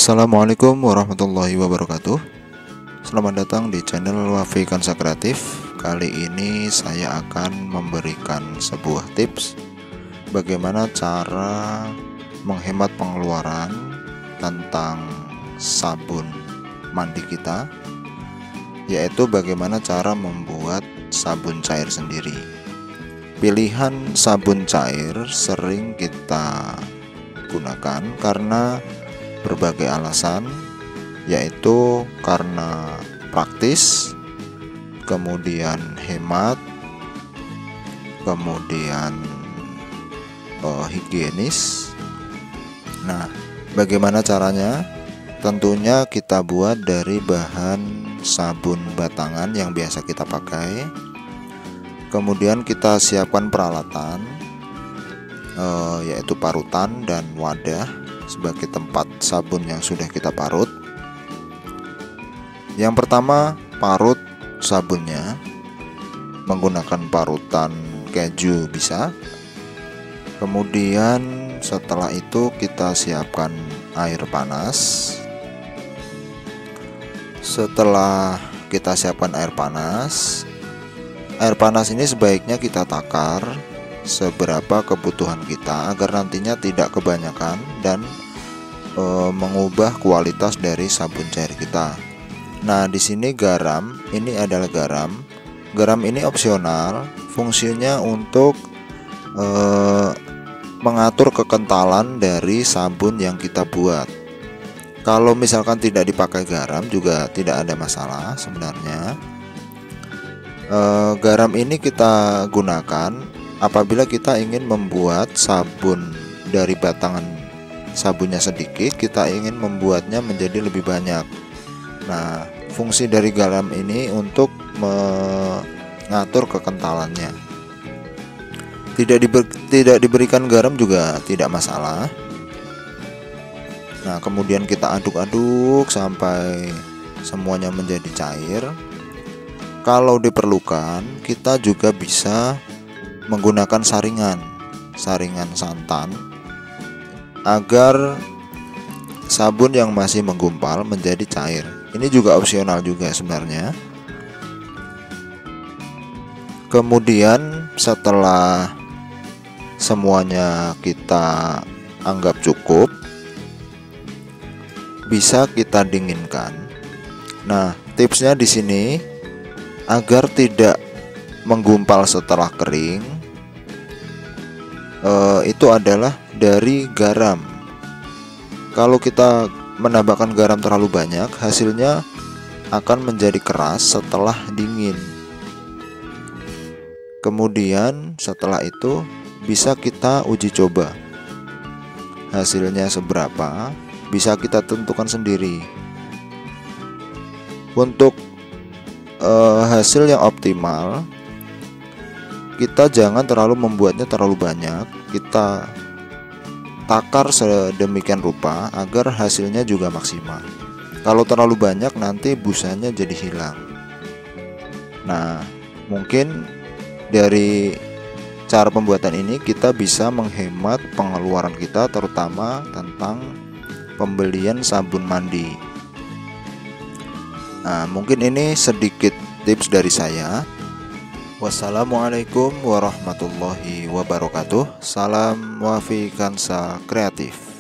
Assalamualaikum warahmatullahi wabarakatuh. Selamat datang di channel Wafi Kansa Kreatif. Kali ini saya akan memberikan sebuah tips bagaimana cara menghemat pengeluaran tentang sabun mandi kita, yaitu bagaimana cara membuat sabun cair sendiri. Pilihan sabun cair sering kita gunakan karena berbagai alasan, yaitu karena praktis, kemudian hemat, kemudian higienis. Nah, bagaimana caranya? Tentunya kita buat dari bahan sabun batangan yang biasa kita pakai. Kemudian kita siapkan peralatan, yaitu parutan dan wadah sebagai tempat sabun yang sudah kita parut. Yang pertama, parut sabunnya menggunakan parutan keju bisa. Kemudian setelah itu kita siapkan air panas. Setelah kita siapkan air panas ini sebaiknya kita takar seberapa kebutuhan kita agar nantinya tidak kebanyakan dan mengubah kualitas dari sabun cair kita. Nah, di sini garam, ini adalah garam. Garam ini opsional, fungsinya untuk mengatur kekentalan dari sabun yang kita buat. Kalau misalkan tidak dipakai garam juga tidak ada masalah sebenarnya. Garam ini kita gunakan apabila kita ingin membuat sabun dari batangan sabunnya sedikit, kita ingin membuatnya menjadi lebih banyak. Nah, fungsi dari garam ini untuk mengatur kekentalannya. Tidak diberikan garam juga tidak masalah. Nah, kemudian kita aduk-aduk sampai semuanya menjadi cair. Kalau diperlukan, kita juga bisa menggunakan saringan santan agar sabun yang masih menggumpal menjadi cair. Ini juga opsional juga sebenarnya. Kemudian setelah semuanya kita anggap cukup, bisa kita dinginkan. Nah, tipsnya di sini agar tidak menggumpal setelah kering, itu adalah dari garam. Kalau kita menambahkan garam terlalu banyak, hasilnya akan menjadi keras setelah dingin. Kemudian setelah itu bisa kita uji coba hasilnya seberapa, bisa kita tentukan sendiri. Untuk hasil yang optimal, kita jangan terlalu membuatnya terlalu banyak. Kita takar sedemikian rupa agar hasilnya juga maksimal. Kalau terlalu banyak nanti busanya jadi hilang. Nah, mungkin dari cara pembuatan ini kita bisa menghemat pengeluaran kita, terutama tentang pembelian sabun mandi. Nah, mungkin ini sedikit tips dari saya. Wassalamualaikum warahmatullahi wabarakatuh. Salam Wafi Kansa Kreatif.